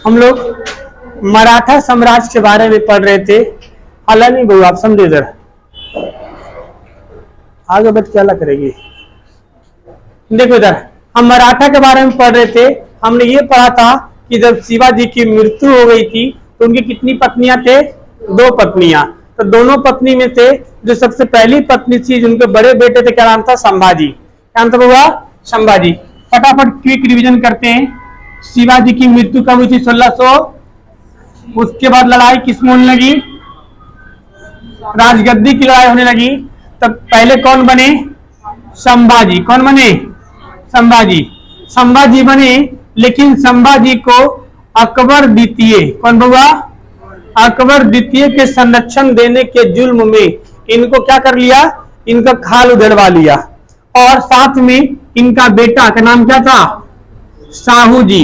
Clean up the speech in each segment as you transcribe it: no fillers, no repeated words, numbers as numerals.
हम लोग मराठा साम्राज्य के बारे में पढ़ रहे थे। अल्लाह नहीं बहु, आप समझे जरा, आगे बैठ के अल्लाह करेगी। देखो इधर, हम मराठा के बारे में पढ़ रहे थे। हमने ये पढ़ा था कि जब शिवाजी की मृत्यु हो गई थी तो उनकी कितनी पत्नियां थे? 2 पत्नियां। तो दोनों पत्नी में से जो सबसे पहली पत्नी थी, जिनके बड़े बेटे थे, क्या नाम था? संभाजी। क्या नाम था बाबा? संभाजी। फटाफट क्विक रिवीजन करते हैं। शिवाजी की मृत्यु कब हुई थी? 1600। उसके बाद लड़ाई किस में होने लगी? राजगद्दी की लड़ाई होने लगी। तब पहले कौन बने? संभाजी। कौन बने? संभाजी। संभाजी बने, लेकिन संभाजी को अकबर द्वितीय, कौन बाबा? अकबर द्वितीय के संरक्षण देने के जुल्म में इनको क्या कर लिया? इनका खाल उधड़वा लिया। और साथ में इनका बेटा का नाम क्या था? शाहू जी।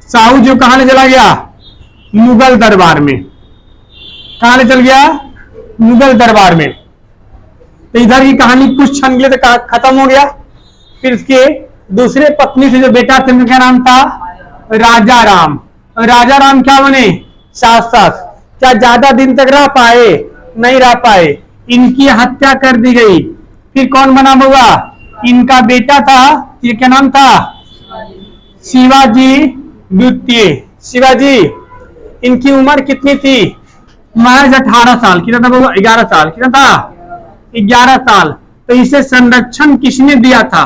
शाहू जी कहां ले चला गया? मुगल दरबार में। कहां ले चल गया? मुगल दरबार में। तो इधर की कहानी कुछ क्षण के लिए तो खत्म हो गया। फिर इसके दूसरे पत्नी से जो बेटा थे, उनका नाम था राजा राम। राजा राम क्या बने? शासक। क्या ज्यादा दिन तक रह पाए? नहीं रह पाए, इनकी हत्या कर दी गई। फिर कौन बना हुआ? इनका बेटा था, ये क्या नाम था? शिवाजी द्वितीय। शिवाजी, इनकी उम्र कितनी थी? महज 18 साल। कितना था? 11 साल। कितना था? 11 साल। तो इसे संरक्षण किसने दिया था?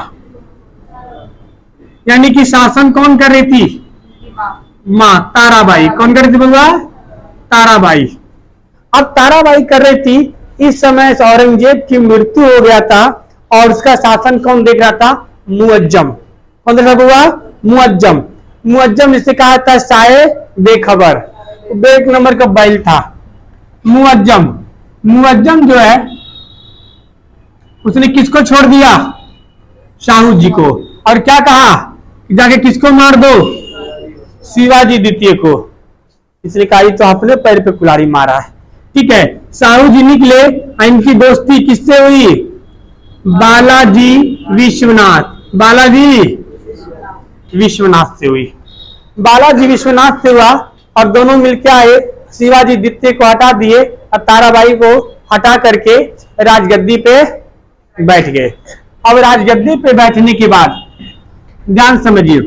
यानी कि शासन कौन कर रही थी? मां ताराबाई। कौन कर रही थी बाबा? ताराबाई। अब ताराबाई कर रही थी। इस समय औरंगजेब की मृत्यु हो गया था और उसका शासन कौन देख रहा था? मुअज्जम। कौन देख रहा था बाबा? मुअज्जम। मुअज्जम जिसे कहा था साये बेखबर, एक नंबर का बैल था मुअज्जम। मुअज्जम जो है, उसने किसको छोड़ दिया? शाहू जी को। और क्या कहा? जाके किसको मार दो? शिवाजी द्वितीय को। इसने कहा तो अपने पैर पे कुल्हाड़ी मारा है। ठीक है, शाहू जी निकले। इनकी दोस्ती किससे हुई? बालाजी विश्वनाथ। बालाजी विश्वनाथ से हुई। बालाजी विश्वनाथ से हुआ और दोनों मिलकर आए, शिवाजी द्वितीय को हटा दिए और ताराबाई को हटा करके राजगद्दी पे बैठ गए। अब राजगद्दी पे बैठने के बाद ध्यान समझिए,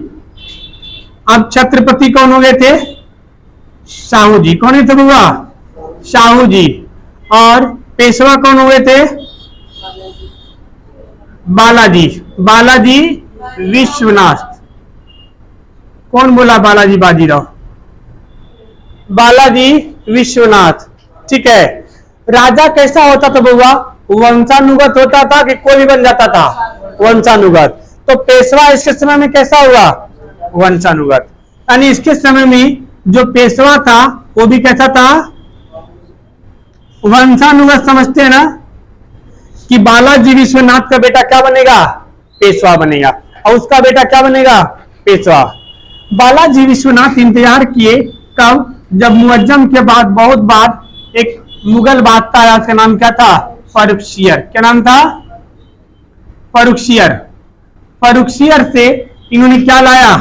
अब छत्रपति कौन हो गए थे? शाहू जी। कौन थे बुआ? शाहू जी। और पेशवा कौन हो गए थे? बालाजी। बालाजी विश्वनाथ। कौन बोला बालाजी बाजीराव? बालाजी विश्वनाथ। ठीक है। राजा कैसा होता था बुआ? वंशानुगत होता था कि कोई भी बन जाता था? वंशानुगत। तो पेशवा इसके समय में कैसा हुआ? वंशानुगत। यानी इसके समय में जो पेशवा था वो भी कैसा था? वंशानुगत। समझते हैं ना कि बालाजी विश्वनाथ का बेटा क्या बनेगा? पेशवा बनेगा। और उसका बेटा क्या बनेगा? पेशवा। बालाजी विश्वनाथ इंतजार किए कब? जब मुअज्जम के बाद बहुत बाद एक मुगल बादशाह आया, उसका नाम क्या था? फर्रुखसियर। क्या नाम था? फर्रुखसियर। फर्रुखसियर से इन्होंने क्या लाया?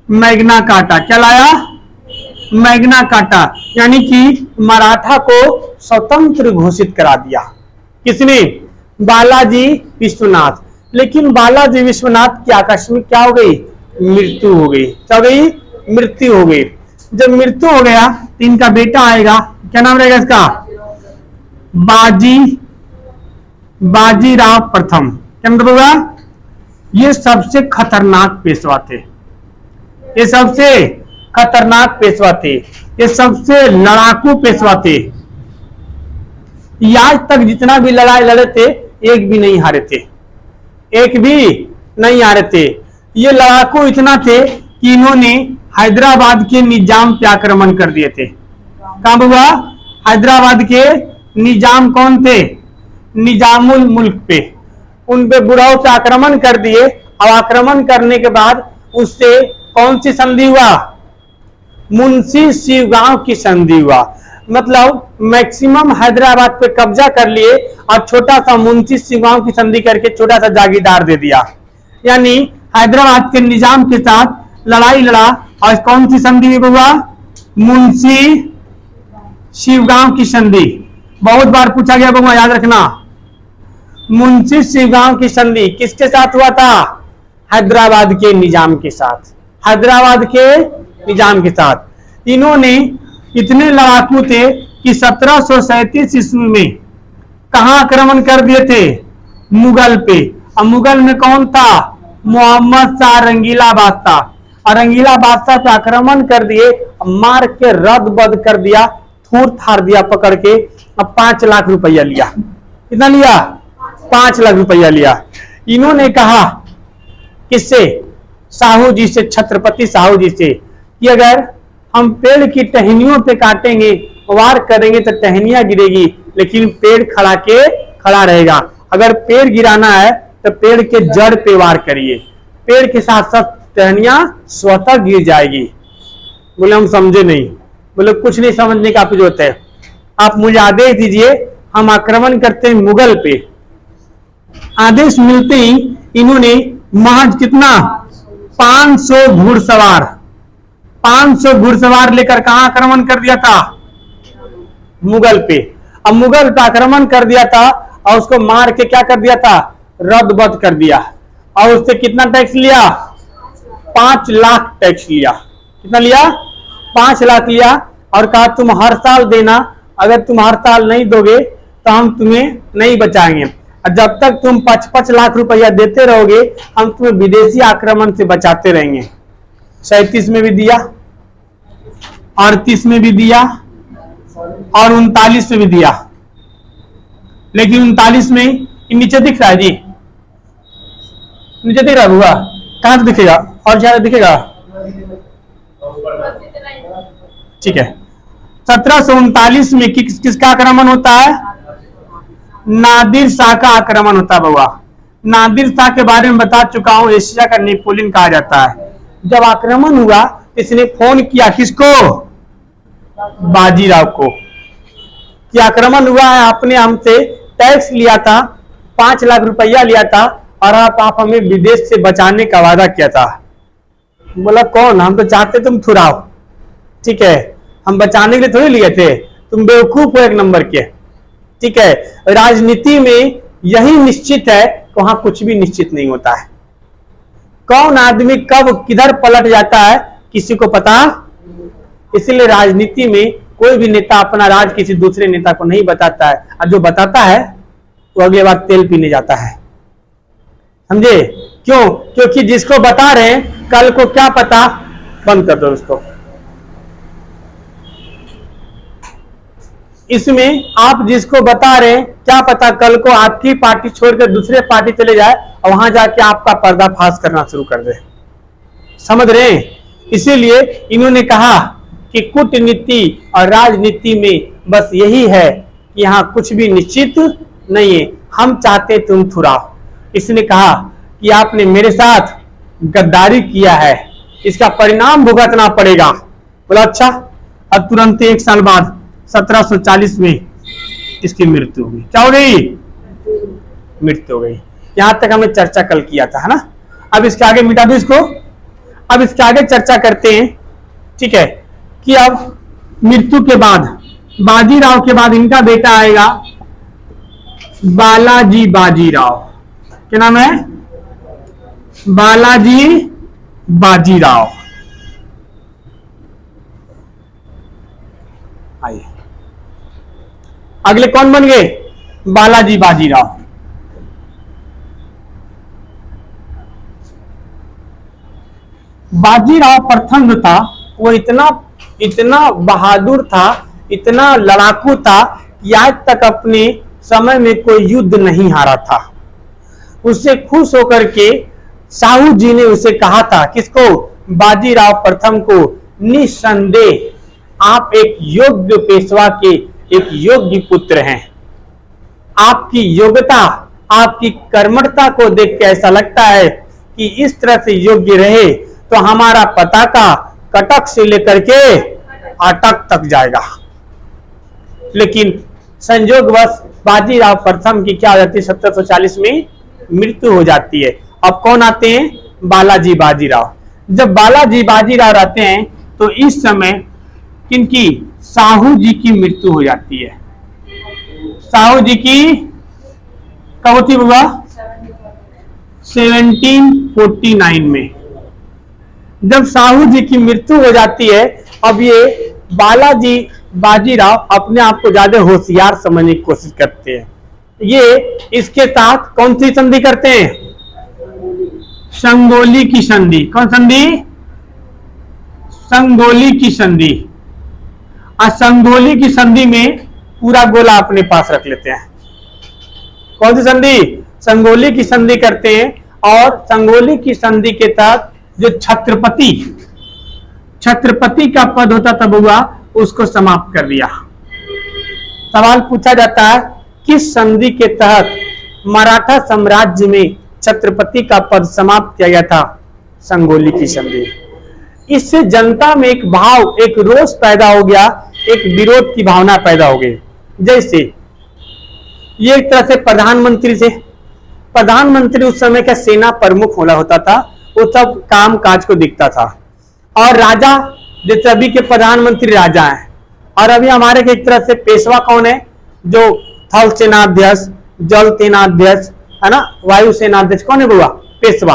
Magna carta. क्या लाया? Magna carta. यानी कि मराठा को स्वतंत्र घोषित करा दिया। किसने? बालाजी विश्वनाथ। लेकिन बालाजी विश्वनाथ की आकस्मिक क्या हो गई? मृत्यु हो गई। क्या हो गई? मृत्यु हो गई। जब मृत्यु हो गया तो इनका बेटा आएगा, क्या नाम रहेगा इसका? बाजीराव प्रथम। क्या मतलब होगा? ये सबसे खतरनाक पेशवा थे। ये सबसे खतरनाक पेशवा थे। ये सबसे लड़ाकू पेशवा थे। आज तक जितना भी लड़ाई लड़े थे, एक भी नहीं हारे थे। एक भी नहीं हारे थे। ये लड़ाकू इतना थे कि इन्होंने हैदराबाद के निजाम पे आक्रमण कर दिए थे। कहां हुआ? हैदराबाद के निजाम कौन थे? निजामुल मुल्क पे। उन पे बुढ़ाओं पे आक्रमण कर दिए। और आक्रमण करने के बाद उससे कौन सी संधि हुआ? मुंशी शिवगांव की संधि हुआ। मतलब मैक्सिमम हैदराबाद पे कब्जा कर लिए और छोटा सा मुंशी शिवगांव की संधि करके छोटा सा जागीरदार दे दिया। यानी हैदराबाद के निजाम के साथ लड़ाई लड़ा और कौन सी संधि हुई बउआ? मुंशी शिवगांव की संधि। बहुत बार पूछा गया बउआ, याद रखना। मुंशी शिवगांव की संधि किसके साथ हुआ था? हैदराबाद के निजाम के साथ। हैदराबाद के निजाम के साथ। इन्होंने इतने लड़ाकू थे कि 1737 ईस्वी में कहां आक्रमण कर दिए थे? मुगल पे। और मुगल में कौन था? मोहम्मद शाह रंगीला बादशाह। और रंगीला बादशाह पे आक्रमण कर दिए, मार के रद बद कर दिया, थूर थार दिया पकड़ के। अब 5 लाख रुपया लिया। कितना लिया? 5 लाख रुपया लिया। इन्होंने कहा किससे? साहू जी से, छत्रपति साहू जी से, कि अगर हम पेड़ की टहनियों पे काटेंगे, वार करेंगे तो टहनियां गिरेगी, लेकिन पेड़ खड़ा रहेगा। अगर पेड़ गिराना है तो पेड़ के जड़ पे वार करिए, पेड़ के साथ साथ टहनियां स्वतः गिर जाएगी। बोले हम समझे नहीं। बोले कुछ नहीं समझने का आपकी जरूरत है, आप मुझे आदेश दीजिए, हम आक्रमण करते हैं मुगल पे। आदेश मिलते ही इन्होंने महज कितना? 500 घुड़सवार 500 घुड़सवार लेकर कहां आक्रमण कर दिया था? मुगल पे। अब मुगल पे आक्रमण कर दिया था और उसको मार के क्या कर दिया था? रद्द कर दिया। और उससे कितना टैक्स लिया? 5 लाख टैक्स लिया। कितना लिया? 5 लाख लिया। और कहा तुम हर साल देना, अगर तुम हर साल नहीं दोगे तो हम तुम्हें नहीं बचाएंगे, और जब तक तुम 5-5 लाख रुपया देते रहोगे हम तुम्हें विदेशी आक्रमण से बचाते रहेंगे। 37 में भी दिया, 38 में भी दिया और 39 में भी दिया। लेकिन 39 में नीचे दिख रहा है जी, नीचे दिख रहा हुआ, कहां से दिखेगा? और ज्यादा दिखेगा? ठीक है। 1739 में किसका आक्रमण होता है? नादिर शाह का आक्रमण होता है बउआ। नादिर शाह के बारे में बता चुका हूं, एशिया का नेपोलियन कहा जाता है। जब आक्रमण हुआ इसने फोन किया किसको? बाजीराव को, कि आक्रमण हुआ है, आपने हमसे टैक्स लिया था, 5 लाख रुपया लिया था, और आप हमें विदेश से बचाने का वादा किया था। बोला कौन? हम तो चाहते तुम थुराओ। ठीक है, हम बचाने के लिए थोड़ी लिए थे, तुम बेवकूफ हो एक नंबर के। ठीक है, राजनीति में यही निश्चित है, वहां कुछ भी निश्चित नहीं होता है। कौन आदमी कब किधर पलट जाता है किसी को पता। इसलिए राजनीति में कोई भी नेता अपना राज किसी दूसरे नेता को नहीं बताता है, और जो बताता है वो अगले बार तेल पीने जाता है। समझे? क्यों? क्योंकि जिसको बता रहे हैं कल को क्या पता। बंद कर दो उसको। इसमें आप जिसको बता रहे हैं क्या पता कल को आपकी पार्टी छोड़कर दूसरे पार्टी चले जाए और वहां जाके आपका पर्दाफाश करना शुरू कर दे। समझ रहे हैं? इसीलिए इन्होंने कहा कि कूटनीति और राजनीति में बस यही है कि यहाँ कुछ भी निश्चित नहीं है, हम चाहते तुम थुराओ। इसने कहा कि आपने मेरे साथ गद्दारी किया है, इसका परिणाम भुगतना पड़ेगा। बोला अच्छा। अब तुरंत 1 साल बाद 1740 में इसकी मृत्यु हुई। क्या हो गई? मृत्यु हो गई। यहां तक हमने चर्चा कल किया था, है ना। अब इसके आगे मिटा दो इसको। अब इसके आगे चर्चा करते हैं। ठीक है, कि अब मृत्यु के बाद बाजीराव के बाद इनका बेटा आएगा बालाजी बाजीराव। क्या नाम है? बालाजी बाजीराव। आइए, अगले कौन बन गए? बालाजी बाजीराव। बाजीराव प्रथम जो था वो इतना बहादुर था, इतना लड़ाकू था कि आज तक अपने समय में कोई युद्ध नहीं हारा था। उससे खुश होकर के साहू जी ने उसे कहा था, किसको? बाजीराव प्रथम को, निस्संदेह आप एक योग्य पेशवा के एक योग्य पुत्र हैं। आपकी योग्यता, आपकी कर्मठता को देख के ऐसा लगता है कि इस तरह से योग्य रहे तो हमारा पताका कटक से लेकर के अटक तक जाएगा। लेकिन संयोगवश बाजीराव प्रथम की क्या हो जाती है? 1740 में मृत्यु हो जाती है। अब कौन आते हैं? बालाजी बाजीराव। जब बालाजी बाजीराव रहते हैं तो इस समय किनकी, साहू जी की मृत्यु हो जाती है। साहू जी की कब होती होगा, 1749 में। जब साहू जी की मृत्यु हो जाती है, अब ये बालाजी बाजीराव अपने आप को ज्यादा होशियार समझने की कोशिश करते हैं। ये इसके साथ कौन सी संधि करते हैं, संगोली की संधि। कौन संधि, संगोली की संधि। और संगोली की संधि में पूरा गोला अपने पास रख लेते हैं। कौन सी संधि, संगोली की संधि करते हैं। और संगोली की संधि के तहत जो छत्रपति का पद होता था बुआ, उसको समाप्त कर दिया। सवाल पूछा जाता है किस संधि के तहत मराठा साम्राज्य में छत्रपति का पद समाप्त किया गया था, संगोली की संधि। इससे जनता में एक भाव, एक रोष पैदा हो गया, एक विरोध की भावना पैदा हो गई। जैसे ये एक तरह से प्रधानमंत्री उस समय का सेना प्रमुख होता था, वो सब काम काज को दिखता था। और राजा, जैसे अभी के प्रधानमंत्री राजा हैं, और अभी हमारे के एक तरह से पेशवा कौन है, जो थल सेनाध्यक्ष, जल सेनाध्यक्ष है ना, वायु सेनाध्यक्ष कौन है बुआ, पेशवा।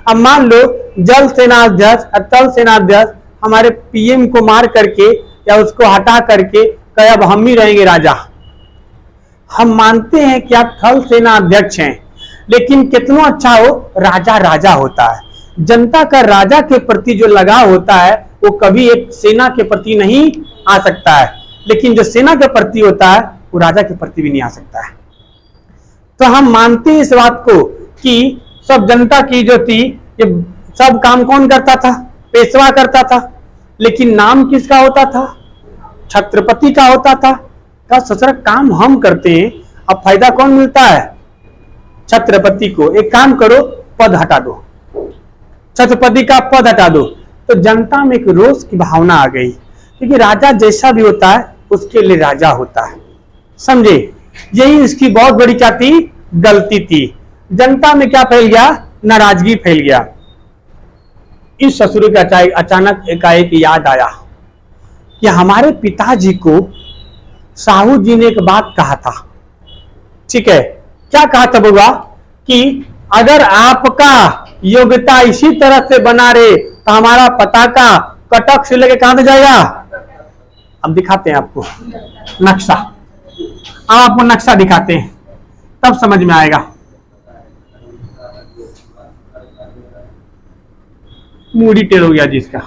अब मान लो जल सेनाध्यक्ष और थल सेनाध्यक्ष हमारे पीएम को मार करके या उसको हटा करके कहे अब हम ही रहेंगे राजा। हम मानते हैं कि आप थल सेना अध्यक्ष हैं, लेकिन कितना अच्छा हो, राजा राजा होता है। जनता का राजा के प्रति जो लगाव होता है वो कभी एक सेना के प्रति नहीं आ सकता है, लेकिन जो सेना के प्रति होता है वो राजा के प्रति भी नहीं आ सकता है। तो हम मानते हैं इस बात को कि सब जनता की जो थी, ये सब काम कौन करता था, पेशवा करता था, लेकिन नाम किसका होता था, छत्रपति का होता था। का ससुर काम हम करते हैं, अब फायदा कौन मिलता है, छत्रपति को। एक काम करो, पद हटा दो, छत्रपति का पद हटा दो। तो जनता में एक रोष की भावना आ गई, क्योंकि राजा जैसा भी होता है उसके लिए राजा होता है, समझे। यही इसकी बहुत बड़ी क्या थी, गलती थी। जनता में क्या फैल गया, नाराजगी फैल गया। इस ससुर का अचानक एकाएक याद आया कि हमारे पिताजी को साहू जी ने एक बात कहा था, ठीक है। क्या कहा था बुआ, कि अगर आपका योग्यता इसी तरह से बना रहे तो हमारा पताका कटक से लेके कहां तक जाएगा। अब दिखाते हैं आपको नक्शा, अब आपको नक्शा दिखाते हैं, तब समझ में आएगा। मूडी टेढ़ हो गया जिसका।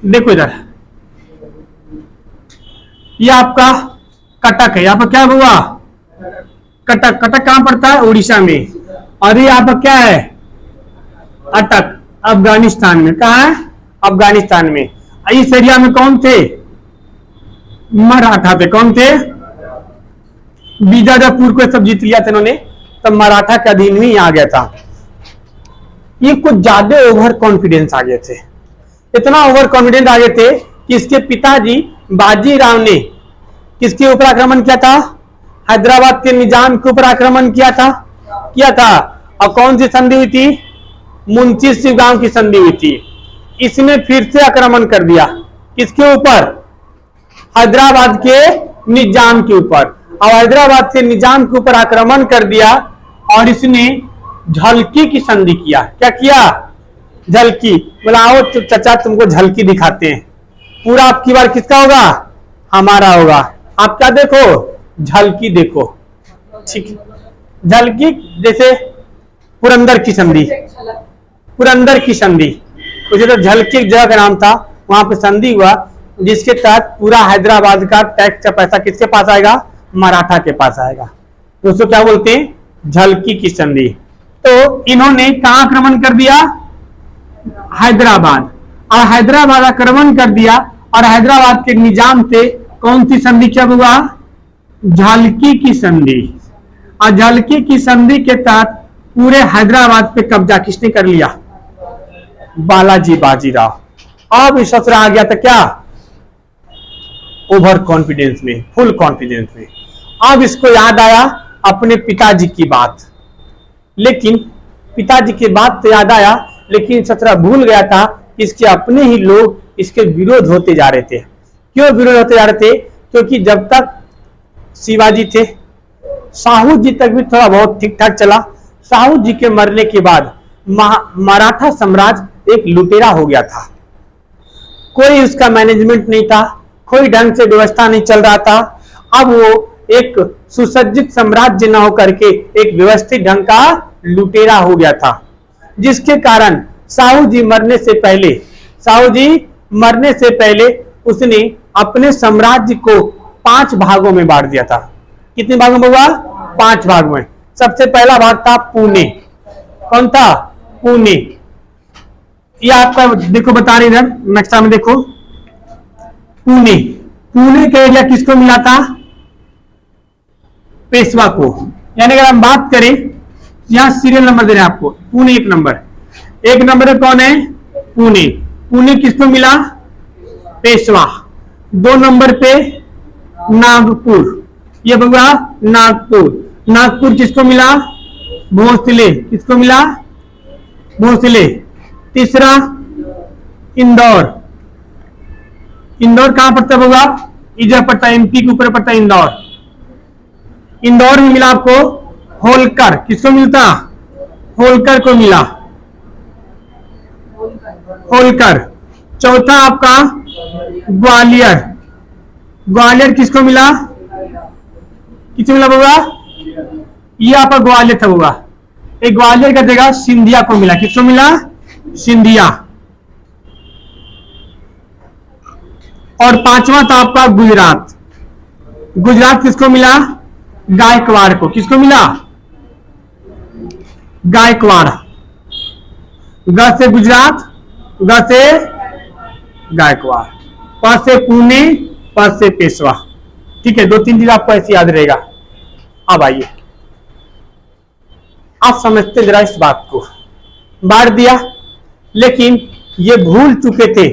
देखो इधर, ये आपका कटक है। यहाँ पर क्या हुआ, कटक। कटक कहां पड़ता है, उड़ीसा में। और ये आपका क्या है, अटक, अफगानिस्तान में। कहा है, अफगानिस्तान में। इस एरिया में कौन थे, मराठा थे। कौन थे, बीजापुर को सब जीत लिया था इन्होंने, तब मराठा के अधीन में आ गया था। ये कुछ ज्यादा ओवर कॉन्फिडेंस आ गए थे, इतना ओवर कॉन्फिडेंस आ गए थे कि इसके पिताजी बाजीराव ने किसके ऊपर आक्रमण किया था, हैदराबाद के निजाम के ऊपर आक्रमण किया था। और कौन सी संधि हुई थी, मुंशी शिवगांव की संधि हुई थी। इसने फिर से आक्रमण कर दिया, किसके ऊपर, हैदराबाद के निजाम के ऊपर। और हैदराबाद के निजाम के ऊपर आक्रमण कर दिया और इसने झलकी की संधि किया। क्या किया, झलकी। बोला आओ चाचा तुमको झलकी दिखाते हैं, पूरा आपकी बार किसका होगा, हमारा होगा। आप क्या देखो, झलकी देखो, ठीक। झलकी जैसे पुरंदर की संधि, पुरंदर की संधि, उसे तो झलकी जगह का नाम था, वहां पे संधि हुआ, जिसके तहत पूरा हैदराबाद का टैक्स का पैसा किसके पास आएगा, मराठा के पास आएगा। दोस्तों क्या बोलते हैं, झलकी की संधि। तो इन्होंने कहां आक्रमण कर दिया, हैदराबाद। और हैदराबाद आक्रमण कर दिया और हैदराबाद के निजाम से कौन सी संधि क्या हुआ, झलकी की संधि। और झलकी की संधि के तहत पूरे हैदराबाद पे कब्जा किसने कर लिया, बालाजी बाजीराव। अब इस ससुर आ गया था क्या, ओवर कॉन्फिडेंस में, फुल कॉन्फिडेंस में। अब इसको याद आया अपने पिताजी की बात, लेकिन पिताजी की बात तो याद आया, लेकिन सत्रह भूल गया था कि इसके अपने ही लोग इसके विरोध होते जा रहे थे। क्यों विरोध होते जा रहे थे? क्योंकि जब तक शिवाजी थे, साहू जी तक भी थोड़ा बहुत ठीक ठाक चला। साहू जी के मरने के बाद मराठा साम्राज्य एक लुटेरा हो गया था। कोई उसका मैनेजमेंट नहीं था, कोई ढंग से व्यवस्था नहीं चल रहा था। अब वो एक सुसज्जित साम्राज्य न होकर के एक व्यवस्थित ढंग का लुटेरा हो गया था, जिसके कारण साहू जी मरने से पहले उसने अपने साम्राज्य को 5 भागों में बांट दिया था। कितने भागों में हुआ? 5 भाग में। सबसे पहला भाग था पुणे। कौन था? पुणे। ये आपका देखो बता रही इधर नक्शा में देखो, पुणे का एरिया किसको मिला था? पेशवा को। यानी अगर हम बात करें, यहां सीरियल नंबर दे रहे हैं आपको, पुणे 1 नंबर। 1 नंबर में कौन है? पुणे किसको मिला? पेशवा। 2 नंबर पे नागपुर, ये बगुआ नागपुर किसको मिला? भोसले। किसको मिला? भोसले। तीसरा इंदौर कहां पड़ता है बगुआ? इधर पड़ता है, एमपी के ऊपर पड़ता है इंदौर में मिला आपको होलकर। किसको मिलता? होलकर को मिला, होलकर। चौथा आपका ग्वालियर किसको मिला? किसको मिला बउआ? ये आपका ग्वालियर था बउआ। एक ग्वालियर का जगह सिंधिया को मिला। किसको मिला? सिंधिया। और 5वां था आपका गुजरात किसको मिला? गायकवाड़ को। किसको मिला? गायकवाड़। ग से गुजरात, ग से गायकवाड़, प से पुणे, प से पेशवा। ठीक है, 2-3 चीज आपको ऐसे याद रहेगा। अब आइए, आप समझते जरा इस बात को। बांट दिया, लेकिन ये भूल चुके थे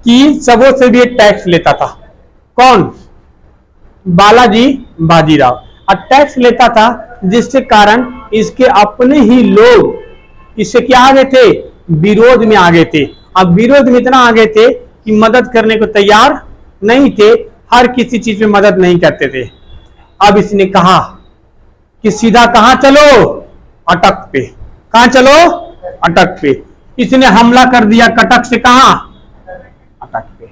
कि सबों से भी टैक्स लेता था। कौन? बालाजी बाजीराव। और टैक्स लेता था, जिसके कारण इसके अपने ही लोग इससे क्या आ गए थे? विरोध में आ गए थे। अब विरोध में इतना आ गए थे कि मदद करने को तैयार नहीं थे, हर किसी चीज में मदद नहीं करते थे। अब इसने कहा कि सीधा कहां चलो? अटक पे। कहां चलो? अटक पे। इसने हमला कर दिया कटक से कहां? अटक पे।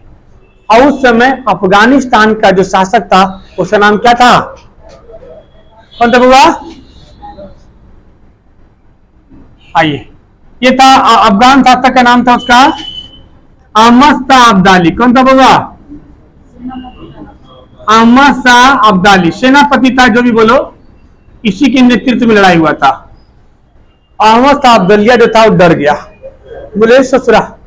और उस समय अफगानिस्तान का जो शासक था उसका नाम क्या था? कौन था बुआ? आइए, ये था अफगान शासक का नाम था उसका अहमद शाह अब्दाली। कौन था बुआ? अहमद शाह अब्दाली। सेनापति था, जो भी बोलो, इसी के नेतृत्व में लड़ाई हुआ था। अहमद शाह अब्दालिया जो था वो डर गया, बोले ससुरा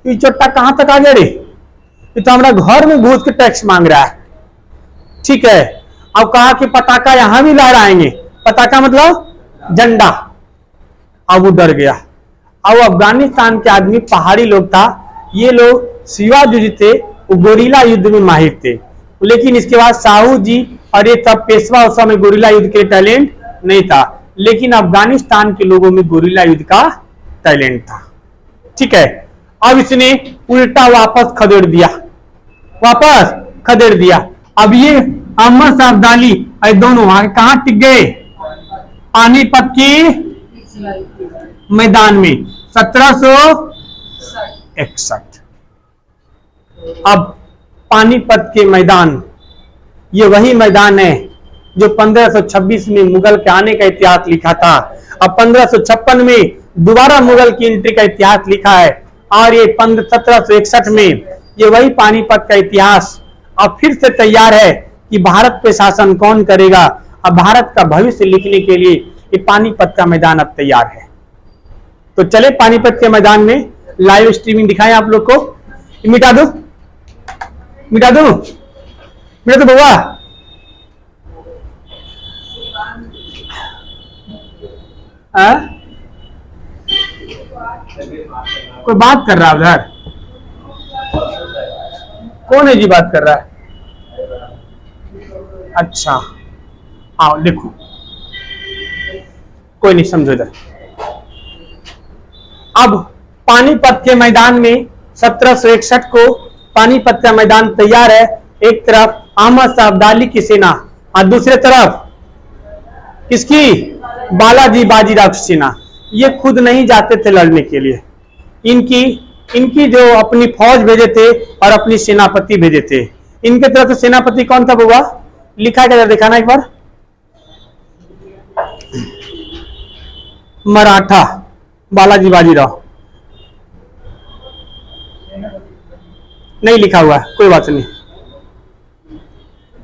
ये चोट्टा कहां तक आ गया रे? ये तो हमारा घर में घुस के टैक्स मांग रहा है। ठीक है, अब कहा कि पताका यहां भी लहराएंगे। पताका मतलब झंडा। अब वो डर गया। अब अफगानिस्तान के आदमी पहाड़ी लोग था, ये लोग शिवाजी जी थे, वो गोरिल्ला युद्ध में माहिर थे। लेकिन इसके बाद साहू जी और ये तब पेशवा, उस समय गोरिल्ला युद्ध के टैलेंट नहीं था, लेकिन अफगानिस्तान के लोगों में गोरिल्ला युद्ध का टैलेंट था। ठीक है, अब इसने उल्टा वापस खदेड़ दिया। अब ये अहमद शाह अब्दाली दोनों आगे कहां टिक गए? पानीपत की मैदान में 1761। अब पानीपत के मैदान, ये वही मैदान है जो 1526 में मुगल के आने का इतिहास लिखा था। अब 1556 में दोबारा मुगल की एंट्री का इतिहास लिखा है, और ये 1761 में ये वही पानीपत का इतिहास अब फिर से तैयार है कि भारत पे शासन कौन करेगा। अब भारत का भविष्य लिखने के लिए ये पानीपत का मैदान अब तैयार है। तो चले पानीपत के मैदान में लाइव स्ट्रीमिंग दिखाएं आप लोग को। मिटा दो बउआ। कोई बात कर रहा है उधर? कौन है जी बात कर रहा है? अच्छा, आओ देखो, कोई नहीं, समझो इधर। अब पानीपत के मैदान में 1761 को पानीपत का मैदान तैयार है। एक तरफ अहमद शाह अब्दाली की सेना और दूसरे तरफ किसकी, बालाजी बाजीराव की सेना। ये खुद नहीं जाते थे लड़ने के लिए, इनकी जो अपनी फौज भेजे थे और अपनी सेनापति भेजे थे। इनके तरफ से सेनापति कौन था बुआ, लिखा क्या, दिखाना एक बार। मराठा बालाजी बाजीराव, नहीं लिखा हुआ है, कोई बात नहीं।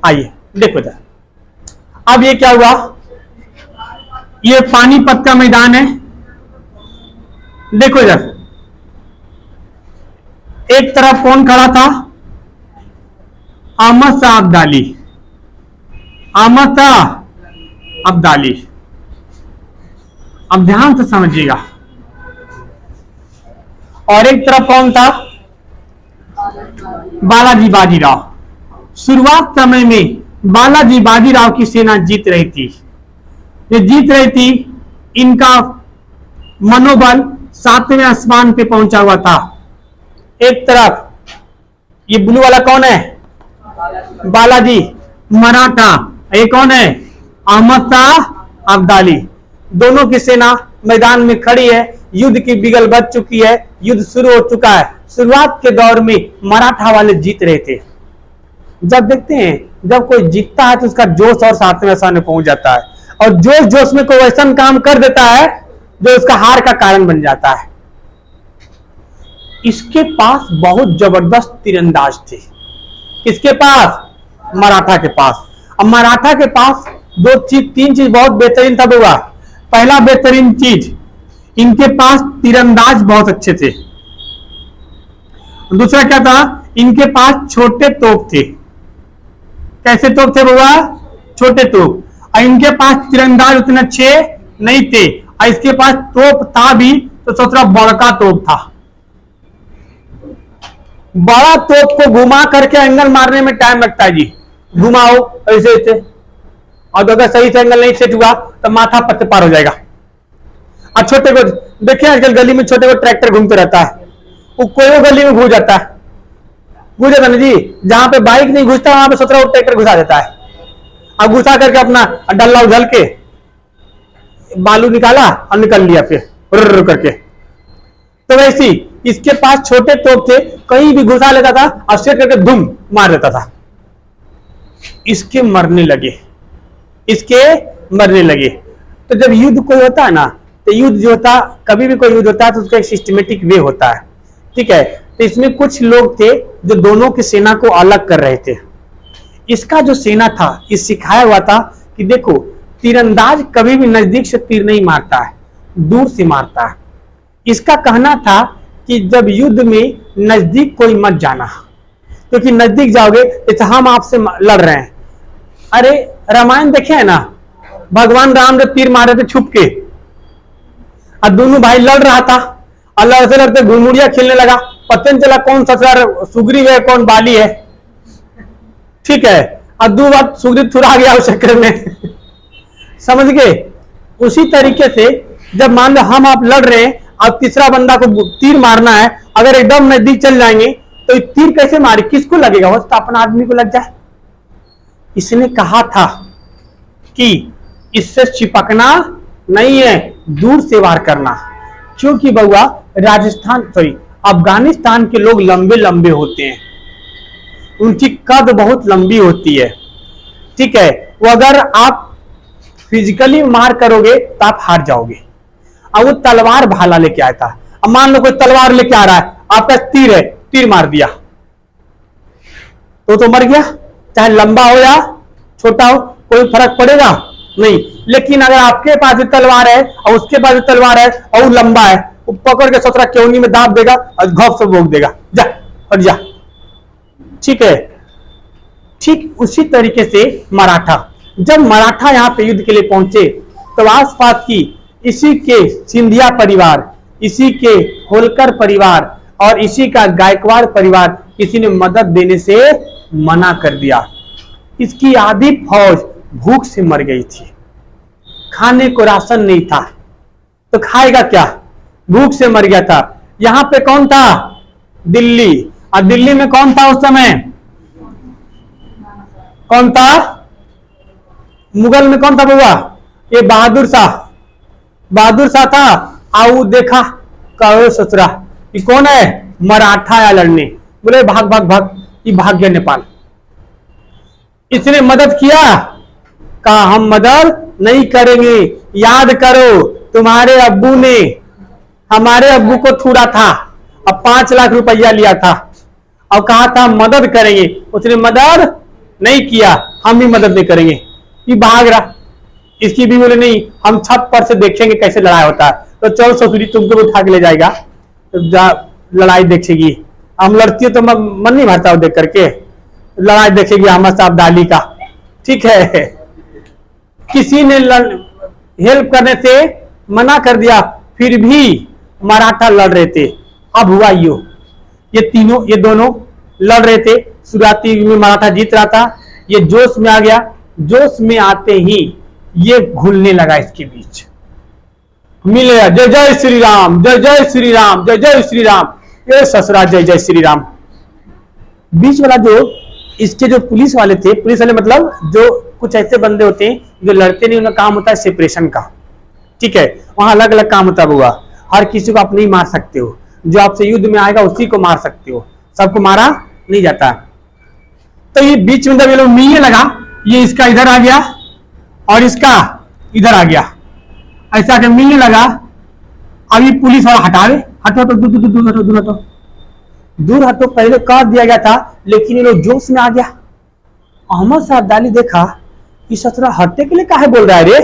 आइए देखो जरा, अब ये क्या हुआ, ये पानीपत का मैदान है। देखो जरा, एक तरफ कौन खड़ा था, अहमद शाह अब्दाली, अहमद शाह अब्दाली। अब ध्यान से समझिएगा। और एक तरफ कौन था, बालाजी बाजीराव। शुरुआत समय में बालाजी बाजीराव की सेना जीत रही थी। ये जीत रही थी, इनका मनोबल 7वें आसमान पे पहुंचा हुआ था। एक तरफ ये ब्लू वाला कौन है, बालाजी मराठा, ये कौन है, अहमद शाह अब्दाली। दोनों की सेना मैदान में खड़ी है, युद्ध की बिगल बज चुकी है, युद्ध शुरू हो चुका है। शुरुआत के दौर में मराठा वाले जीत रहे थे। जब देखते हैं जब कोई जीतता है तो उसका जोश और 7वें आसमान में पहुंच जाता है, और जोश जोश में कोई ऐसा काम कर देता है जो उसका हार का कारण बन जाता है। इसके पास बहुत जबरदस्त तीरंदाज थे। किसके पास, मराठा के पास। अब मराठा के पास तीन चीज बहुत बेहतरीन था बुआ। पहला बेहतरीन चीज, इनके पास तीरंदाज बहुत अच्छे थे। दूसरा क्या था, इनके पास छोटे तोप थे। कैसे तोप थे बुआ, छोटे तोप। और इनके पास तीरंदाज उतने अच्छे नहीं थे, और इसके पास तोप था भी तो सोच बड़का तोप था। बड़ा तोप को घुमा करके एंगल मारने में टाइम लगता है जी, घुमाओ ऐसे ऐसे, और अगर सही से एंगल नहीं सेट हुआ तो माथा पत्ते पार हो जाएगा। और छोटे को देखिए, आजकल गली में छोटे को ट्रैक्टर घूमते रहता है, वो कोई गली में घुस जाता है, घुस जाता ना जी, जहां पे बाइक नहीं घुसता वहां पे 17 ट्रैक्टर घुसा देता है। अब घुसा करके अपना डल्ला उझल के बालू निकाला और निकल लिया फिर करके। तो वैसी इसके पास छोटे तोप थे, कहीं भी घुसा लेता था और सेट करके धूम मार देता था। इसके मरने लगे। तो जब युद्ध कोई होता है ना, तो युद्ध जो होता, कभी भी कोई युद्ध होता है तो उसका एक सिस्टमेटिक वे होता है, ठीक है। तो इसमें कुछ लोग थे जो दोनों की सेना को अलग कर रहे थे। इसका जो सेना था, इस सिखाया हुआ था कि देखो, तीरंदाज कभी भी नजदीक से तीर नहीं मारता है, दूर से मारता है। इसका कहना था कि जब युद्ध में नजदीक कोई मत जाना, क्योंकि नजदीक जाओगे तो हम आपसे लड़ रहे हैं। अरे रामायण देखे है ना, भगवान राम जब तीर मारे थे छुप के, और दोनों भाई लड़ रहा था, और लड़ते लड़ते घुड़मुड़िया खेलने लगा, पता नहीं चला कौन ससुर सुग्रीव है कौन बाली है, ठीक है। और दो बार सुग्रीव थुरा गया उस चक्कर में समझ गए। उसी तरीके से जब मान लो हम आप लड़ रहे हैं और तीसरा बंदा को तीर मारना है, अगर एकदम नजदीक चल जाएंगे तो तीर कैसे मारे, किसको लगेगा, वो तो अपना आदमी को लग जाए। इसने कहा था कि इससे चिपकना नहीं है, दूर से वार करना। क्योंकि बउआ अफगानिस्तान के लोग लंबे लंबे होते हैं, उनकी कद बहुत लंबी होती है, ठीक है। वो अगर आप फिजिकली मार करोगे तो आप हार जाओगे। अब वो तलवार भाला लेके आया था। अब मान लो कोई तलवार लेके आ रहा है, आपका तीर है, तीर मार दिया तो मर गया, चाहे लंबा हो या छोटा हो, कोई फर्क पड़ेगा नहीं। लेकिन अगर आपके पास भी तलवार है और उसके पास भी तलवार है और वो लंबा है, वो पकड़ के 17 केवनी में दाब देगा और घोप से भोग देगा, जा और जा, ठीक है। ठीक उसी तरीके से जब मराठा यहाँ पे युद्ध के लिए पहुंचे तो आसपास की इसी के सिंधिया परिवार, इसी के होलकर परिवार और इसी का गायकवाड़ परिवार किसी ने मदद देने से मना कर दिया। इसकी आधी फौज भूख से मर गई थी। खाने को राशन नहीं था, तो खाएगा क्या, भूख से मर गया था। यहां पे कौन था, दिल्ली। और दिल्ली में कौन था उस समय, कौन था, मुगल में कौन था बुआ, ये बहादुर शाह। बहादुर शाह था। आओ देखा, कहो ससुरा ये कौन है, मराठा आया लड़ने, बोले भाग भाग भाग, ये भाग गया नेपाल। इसने मदद किया, कहा हम मदद नहीं करेंगे, याद करो तुम्हारे अब्बू ने हमारे अब्बू को छुड़ा था, अब 5 लाख रुपया लिया था और कहा था मदद करेंगे, उसने मदद नहीं किया, हम भी मदद नहीं करेंगे, ये भाग रहा। इसकी भी बोले नहीं, हम छत पर से देखेंगे कैसे लड़ाई होता है, तो चल ससुरी तुमको उठा के ले जाएगा, तो लड़ाई देखेगी। हम लड़ती हो तो मन नहीं भरता देख करके, लड़ाई देखेगी अहमद साहब दाली का, ठीक है। किसी ने हेल्प करने से मना कर दिया, फिर भी मराठा लड़ रहे थे। अब हुआ ये दोनों लड़ रहे थे, शुरुआती में मराठा जीत रहा था, ये जोश में आ गया, जोश में आते ही ये घुलने लगा इसके बीच, मिल गया जय जय श्री राम, जय जय श्री राम, जय जय श्री राम, ये ससुरा जय जय श्री राम। बीच वाला जो इसके जो पुलिस वाले थे, पुलिस वाले मतलब जो कुछ ऐसे बंदे होते हैं जो लड़ते नहीं, उनका काम होता है सेपरेशन का, ठीक है। वहां अलग अलग काम होता हुआ, हर किसी को आप नहीं मार सकते हो, जो आपसे युद्ध में आएगा उसी को मार सकते हो, सबको मारा नहीं जाता। तो ये बीच में जब ये लोग मिलने लगा, ये इसका इधर आ गया और इसका इधर आ गया, ऐसा आके मिलने लगा। अभी पुलिस वाला हटावे, हटो तो दूर दूर हटो, दूर हटो, दूर हटो, पहले कर दिया गया था, लेकिन ये लोग जोश में आ गया। अहमद साहब दाली देखा कि ससुरा हटने के लिए काहे बोल रहा है रे,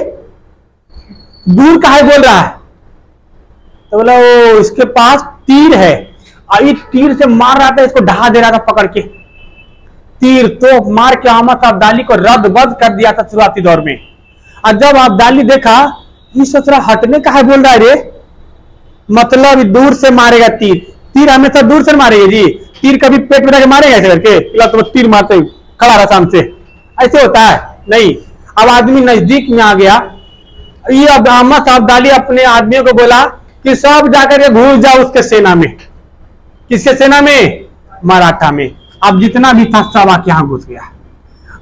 दूर काहे बोल रहा है, तो बोला वो इसके पास तीर है, और इस तीर से मार रहा था, इसको ढहा दे रहा था पकड़ के, तीर तो मार के अहमद साहब दाली को रद्द कर दिया था शुरुआती दौर में। और जब अब्दाली देखा ये ससुरा हटने काहे बोल रहा है रे, मतलब दूर से मारेगा तीर, तीर हमेशा दूर से मारेगा जी, तीर कभी पेट में जाके मारेगा ऐसे करके, तो तीर मारते खड़ा रहा सामने से, ऐसे होता है नहीं। अब आदमी नजदीक में आ गया, ये अब अहमद साहब दाली अपने आदमियों को बोला कि सब जाकर के घुस जाओ उसके सेना में, किसके सेना में, मराठा में। अब जितना भी था सब आके यहां घुस गया।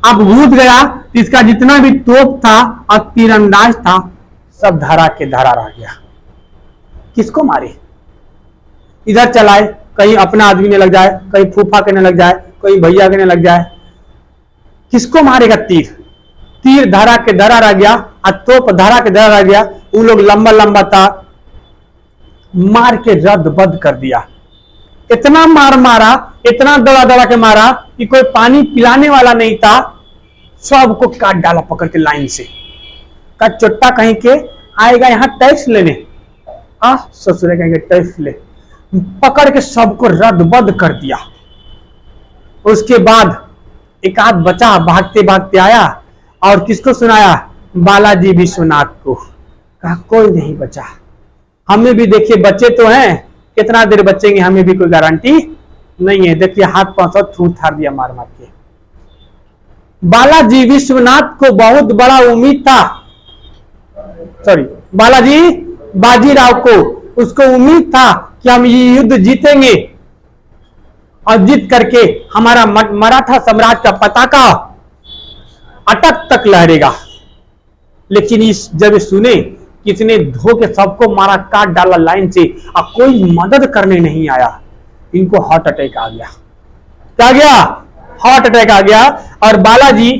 अब घुस गया, इसका जितना भी तोप था और तीरंदाज था सब धरा के धरा रह गया। किसको मारे, इधर चलाए, कहीं अपना आदमी ने लग जाए, कहीं फूफा के ने लग जाए, कहीं भैया के ने लग जाए, किसको मारेगा तीर, तीर धरा के धरा रह गया और तोप धरा के धरा रह गया। उन लोग लंबा लंबा था, मार के रद्द बद्द कर दिया। इतना मार मारा, इतना दबा दबा के मारा कि कोई पानी पिलाने वाला नहीं था, सबको काट डाला पकड़ के लाइन से। का चोट्टा कहीं के आएगा यहाँ टैक्स लेने, ससुरे कहेंगे टैक्स ले, पकड़ के सबको रद्द बद्द कर दिया। उसके बाद एक आध बचा, भागते भागते आया और किसको सुनाया, बालाजी विश्वनाथ को। कहा कोई नहीं बचा, हमें भी देखिए बच्चे तो हैं, कितना देर बचेंगे हमें भी कोई गारंटी नहीं है। देखिए हाथ पांव सब थूर थार दिया मार मार के। बालाजी विश्वनाथ को बहुत बड़ा उम्मीद था, सॉरी बालाजी बाजीराव को, उसको उम्मीद था कि हम ये युद्ध जीतेंगे और जीत करके हमारा मराठा साम्राज्य का पताका अटक तक लहरेगा। लेकिन इस जब सुने किसने धो के सबको मारा, काट डाला लाइन से, और कोई मदद करने नहीं आया, इनको हार्ट अटैक आ गया। क्या गया, हार्ट अटैक आ गया। और बालाजी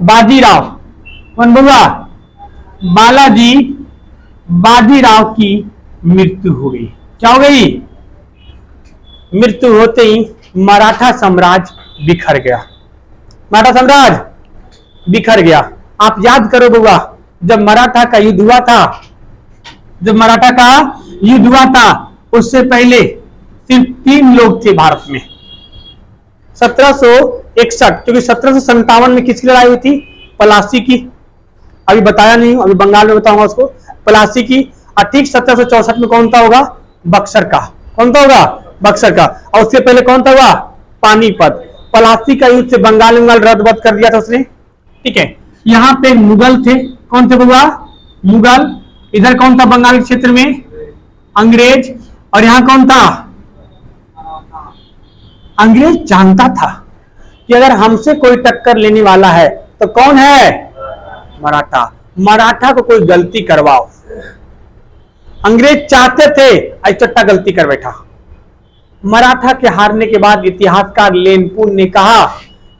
बाजीराव, कौन बोला, बालाजी बाजीराव की मृत्यु हो गई। क्या हो गई, मृत्यु होते ही मराठा साम्राज्य बिखर गया, मराठा साम्राज्य बिखर गया। आप याद करो बुआ, जब मराठा का युद्ध हुआ था, जब मराठा का युद्ध हुआ था, उससे पहले सिर्फ 3 लोग थे भारत में। 1761, क्योंकि 1757 में किसकी लड़ाई हुई थी, पलासी की, अभी बताया नहीं, अभी बंगाल में बताऊंगा उसको, पलासी की। और ठीक 1764 में कौन था होगा, बक्सर का, कौन था होगा, बक्सर का। और उससे पहले कौन था हुआ, पानीपत। पलासी का युद्ध से बंगाल रद्द कर दिया था उसने, ठीक है। यहाँ पे मुगल थे, कौन थे बउआ? मुगल। इधर कौन था बंगाल क्षेत्र में? अंग्रेज। और यहां कौन था? अंग्रेज जानता था कि अगर हमसे कोई टक्कर लेने वाला है तो कौन है? मराठा। मराठा को कोई गलती करवाओ। अंग्रेज चाहते थे, आज चट्टा गलती कर बैठा। मराठा के हारने के बाद इतिहासकार लेनपुन ने कहा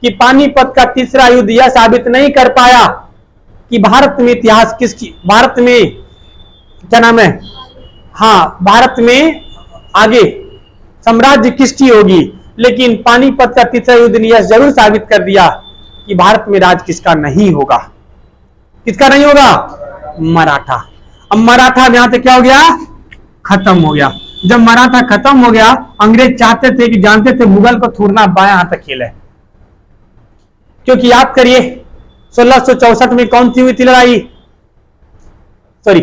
कि पानीपत का तीसरा युद्ध यह साबित नहीं कर पाया कि भारत में इतिहास किसकी, भारत में क्या नाम है, हाँ भारत में आगे साम्राज्य किसकी होगी, लेकिन पानीपत का तीसरा युद्ध ने यह जरूर साबित कर दिया कि भारत में राज किसका नहीं होगा। किसका नहीं होगा? मराठा। अब मराठा यहां से क्या हो गया? खत्म हो गया। जब मराठा खत्म हो गया, अंग्रेज चाहते थे कि जानते थे मुगल को थोड़ना बायां हाथ तक खेल है, क्योंकि याद करिए 1664 में कौन सी हुई थी लड़ाई, सॉरी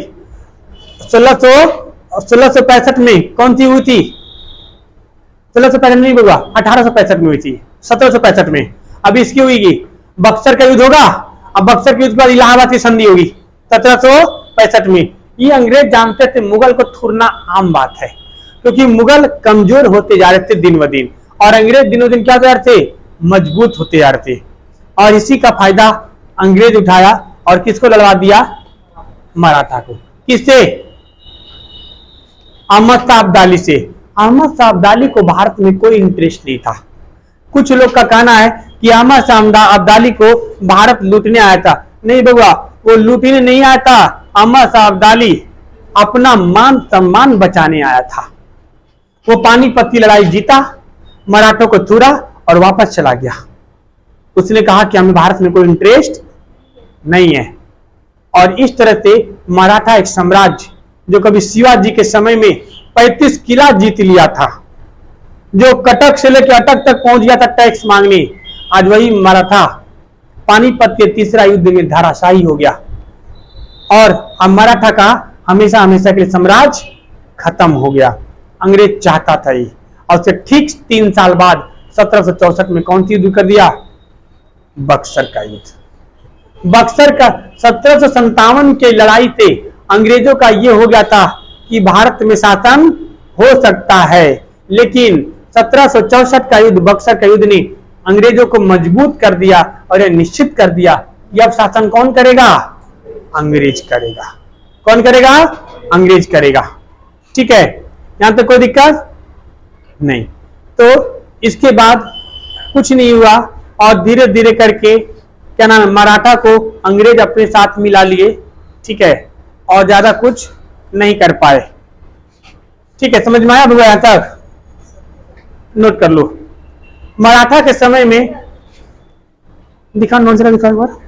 1665 में कौन सी हुई थी? 1665 नहीं होगा, 1865 में हुई थी, 1765 में। अब इसकी हुई बक्सर का युद्ध होगा। अब बक्सर के युद्ध के बाद इलाहाबाद की संधि होगी 1765 में। ये अंग्रेज जानते थे मुगल को थूरना आम बात है, क्योंकि मुगल कमजोर होते जा रहे थे दिन ब दिन, और अंग्रेज दिनों दिन क्या कर रहे थे? मजबूत होते जा रहे थे। और इसी का फायदा अंग्रेज उठाया और किसको लड़वा दिया? मराठा को। किससे? अहमद शाह अब्दाली से। अहमद शाह अब्दाली को भारत में कोई इंटरेस्ट नहीं था। कुछ लोग का कहना है कि अहमद शाह अब्दाली को भारत लूटने आया था। नहीं बउआ, वो लूटने नहीं आया था। अहमद शाह अब्दाली अपना मान सम्मान बचाने आया था। वो पानीपत की लड़ाई जीता, मराठों को थूरा और वापस चला गया। उसने कहा कि हमें भारत में कोई इंटरेस्ट नहीं है। और इस तरह से मराठा एक साम्राज्य जो कभी शिवाजी के समय में 35 किला जीत लिया था, जो कटक से लेकर अटक तक पहुंच गया था टैक्स मांगने, आज वही मराठा पानीपत के तीसरा युद्ध में धराशायी हो गया। और अब मराठा का हमेशा हमेशा के लिए साम्राज्य खत्म हो गया। अंग्रेज चाहता था ये, और उससे ठीक 3 साल बाद 1764 में कौन सी युद्ध कर दिया? बक्सर का युद्ध। बक्सर का 1757 के लड़ाई से अंग्रेजों का यह हो गया था कि भारत में शासन हो सकता है, लेकिन 1764 का युद्ध, बक्सर का युद्ध ने अंग्रेजों को मजबूत कर दिया और यह निश्चित कर दिया कि अब शासन कौन करेगा? अंग्रेज करेगा। कौन करेगा? अंग्रेज करेगा। ठीक है, यहां तक कोई दिक्कत नहीं। तो इसके बाद कुछ नहीं हुआ और धीरे धीरे करके क्या नाम है, मराठा को अंग्रेज अपने साथ मिला लिए। ठीक है, और ज्यादा कुछ नहीं कर पाए। ठीक है, समझ में आया भैया? यहां तक नोट कर लो। मराठा के समय में दिखा, नोट जरा दिखा एक बार।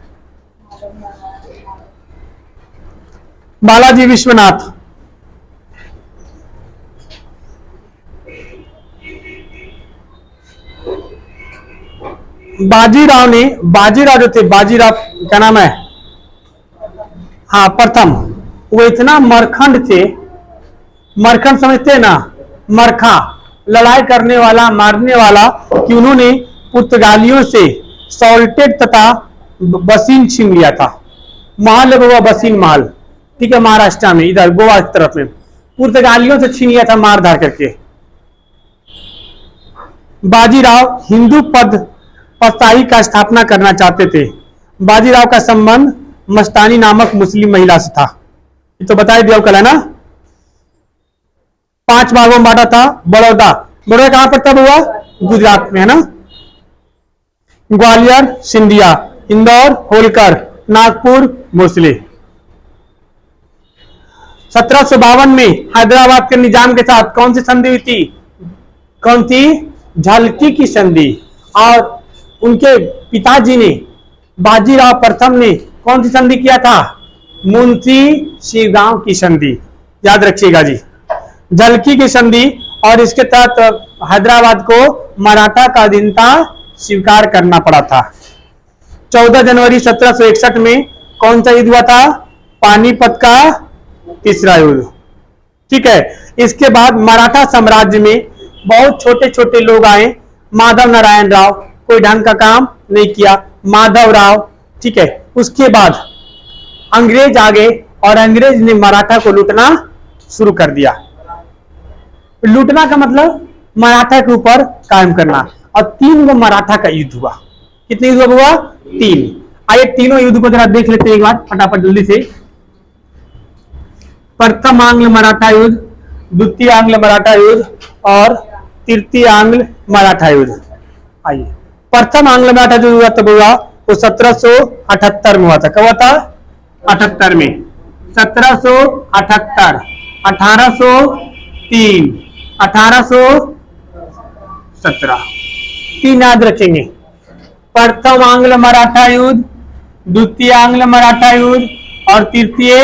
बालाजी विश्वनाथ, बाजीराव ने, बाजीराव जो थे, बाजीराव क्या नाम है, हाँ प्रथम, वो इतना मरखंड थे, मरखंड समझते हैं ना, मरखा, लड़ाई करने वाला, मारने वाला, कि उन्होंने पुर्तगालियों से सॉल्टेड तथा बसीन छीन लिया था। महल है बाबा, बसीन महल, ठीक है, महाराष्ट्र में, इधर गोवा की तरफ में पुर्तगालियों से छीन लिया था मार धार करके। बाजीराव हिंदू पद पसाई का स्थापना करना चाहते थे। बाजीराव का संबंध मस्तानी नामक मुस्लिम महिला से था, ये तो बताया दिया कल है ना। 5 भागों में बांटा था। बड़ौदा, बड़ौदा कहां पर था हुआ? गुजरात में है ना। ग्वालियर सिंधिया, इंदौर होलकर, नागपुर भोसले। 1752 में हैदराबाद के निजाम के साथ कौन सी संधि हुई थी? कौन सी? झालकी की संधि। और उनके पिताजी ने, बाजीराव प्रथम ने कौन सी संधि किया था? मुंशी शिवगांव की संधि, याद रखिएगा जी, झालकी की संधि। और इसके तहत हैदराबाद को मराठा का अधीनता स्वीकार करना पड़ा था। 14 जनवरी 1761 में कौन सा युद्ध हुआ था? पानीपत का तीसरा युद्ध। ठीक है, इसके बाद मराठा साम्राज्य में बहुत छोटे छोटे लोग आए। माधव नारायण राव, कोई ढंग का काम नहीं किया, माधव राव। ठीक है, उसके बाद अंग्रेज आ गए और अंग्रेज ने मराठा को लूटना शुरू कर दिया। लूटना का मतलब मराठा के ऊपर कायम करना। और 3 गो मराठा का युद्ध हुआ। कितने युद्ध हुआ? 3। आइए तीनों युद्ध को जरा देख लेते हैं एक बार फटाफट जल्दी से। प्रथम आंग्ल मराठा युद्ध, द्वितीय आंग्ल मराठा युद्ध और तृतीय आंग्ल मराठा युद्ध। आइए प्रथम आंग्ल मराठा जो हुआ तब हुआ वो 1778 में हुआ था। कब हुआ था? 78 में। 1778, 1803, 1817। 3 याद रखेंगे। प्रथम आंग्ल मराठा युद्ध, द्वितीय आंग्ल मराठा युद्ध और तृतीय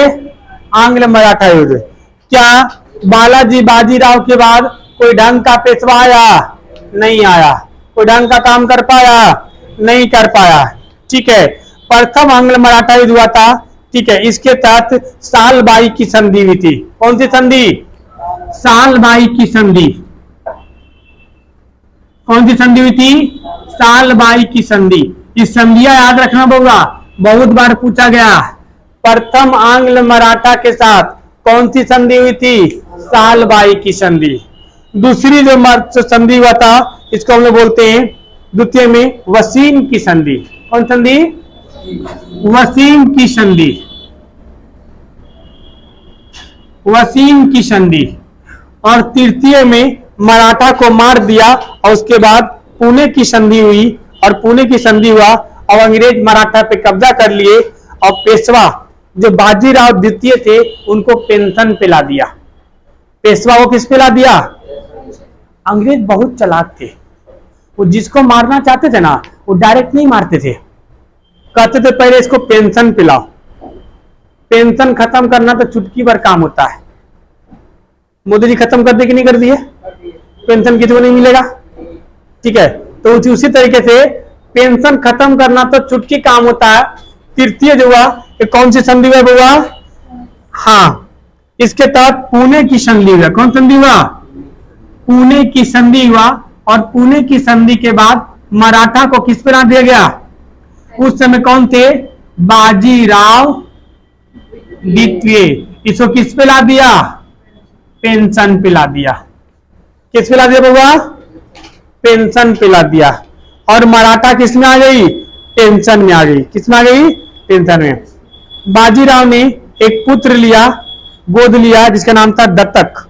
आंग्ल मराठा युद्ध। क्या बालाजी बाजीराव के बाद कोई ढंग का पेशवा आया? नहीं आया। कोई ढंग का काम कर पाया? नहीं कर पाया। ठीक है, प्रथम आंग्ल मराठा युद्ध हुआ था। ठीक है, इसके तहत सालबाई की संधि हुई थी। कौन सी संधि? सालबाई की संधि। कौन सी संधि हुई थी? सालबाई की संधि। इस संधियां याद रखना होगा, बहुत बार पूछा गया। प्रथम आंग्ल मराठा के साथ कौन सी संधि हुई थी? सालबाई की संधि। दूसरी जो संधि हुआ था इसको हम लोग बोलते हैं द्वितीय में वसीम की संधि। कौन संधि? वसीम की संधि। वसीम की संधि। और तृतीय में मराठा को मार दिया और उसके बाद पुणे की संधि हुई। और पुणे की संधि हुआ और अंग्रेज मराठा पे कब्जा कर लिए और पेशवा जो बाजीराव द्वितीय थे उनको पेंशन पे ला दिया। पेशवा को किस पे ला दिया? अंग्रेज बहुत चालाक थे, वो जिसको मारना चाहते थे ना वो डायरेक्ट नहीं मारते थे, कहते थे पहले इसको पेंशन पिलाओ। पेंशन खत्म करना तो चुटकी भर काम होता है। मोदी जी खत्म कर दिए कि नहीं कर दिए? पेंशन किसी को नहीं मिलेगा। ठीक है, तो उसी तरीके से पेंशन खत्म करना तो चुटकी काम होता है। तृतीय जो हुआ ये कौन सी संधि हुआ? हाँ, इसके तहत पुणे की संधि हुआ। कौन संधि हुआ? पुणे की संधि हुआ। और पुणे की संधि के बाद मराठा को किस पे ला दिया गया? उस समय कौन थे? बाजीराव द्वितीय। इसको किस पे ला दिया? पेंशन पे ला दिया। किस पे ला दिया बाबा? पेंशन पे ला दिया। और मराठा किस में आ गई? पेंशन में आ गई। किस में आ गई? पेंशन में। बाजीराव ने एक पुत्र लिया, गोद लिया, जिसका नाम था दत्तक,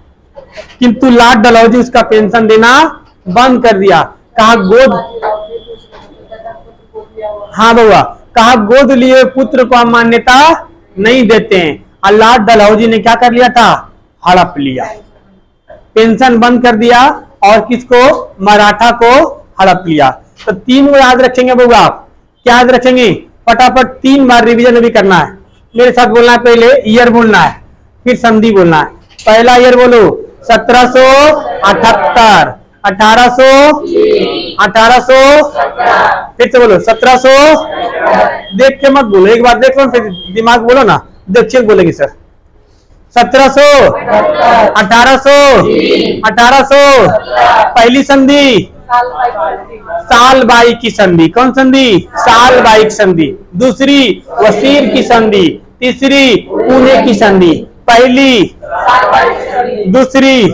किंतु लाट डलहौजी उसका पेंशन देना बंद कर दिया। कहा गोद, हाँ बाबा, कहा गोद लिए पुत्र को हम मान्यता नहीं देते हैं। और लाट डलहौजी ने क्या कर लिया था? हड़प लिया, पेंशन बंद कर दिया और किसको? मराठा को हड़प लिया। तो 3 को याद रखेंगे बाबू आप। क्या याद रखेंगे? फटाफट 3 बार रिवीजन भी करना है। मेरे साथ बोलना है, पहले ईयर बोलना है फिर संधि बोलना है। पहला ईयर बोलो 1778, 1800, फिर से बोलो 1700। देख के मत बोलो, एक बार देख लो फिर दिमाग बोलो ना, देखिए बोलेगी सर। 1700, 1800, 1800। पहली संधि सालबाई की संधि। कौन संधि? सालबाई की संधि। दूसरी वसीम की संधि। तीसरी पुणे की संधि। पहली, दूसरी,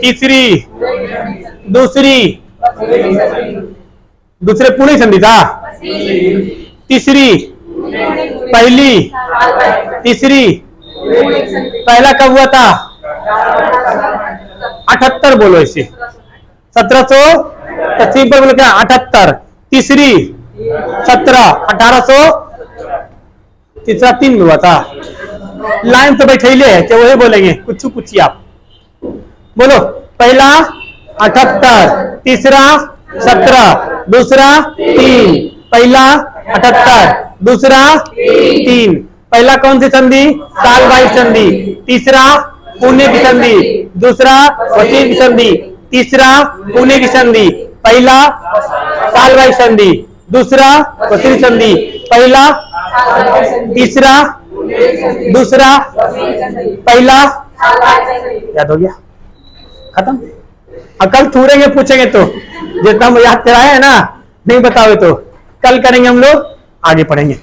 तीसरी, दूसरी, दूसरे पुणे संधि था। तीसरी, पहली, तीसरी, पहला कब हुआ था? 78 बोलो इसे। 1700 सिंपल बोलो क्या? 78। तीसरी 17, 1800। तीसरा 3 में हुआ था। लाइन तो बैठे है क्या? वही बोलेंगे, कुछ पूछिए आप। बोलो पहला 78, तीसरा 17, दूसरा 3। पहला 78, दूसरा 3। पहला कौन सी संधि? सालबाई संधि। तीसरा पुणे की संधि। दूसरा वसीम की संधि। तीसरा पुणे की संधि। पहला सालबाई संधि, दूसरा वसीम संधि। पहला, तीसरा, दूसरा, पहला। याद हो गया? खत्म। कल छूरेंगे पूछेंगे तो, जितना याद कराया है ना नहीं बताओगे तो कल करेंगे हम लोग, आगे पढ़ेंगे।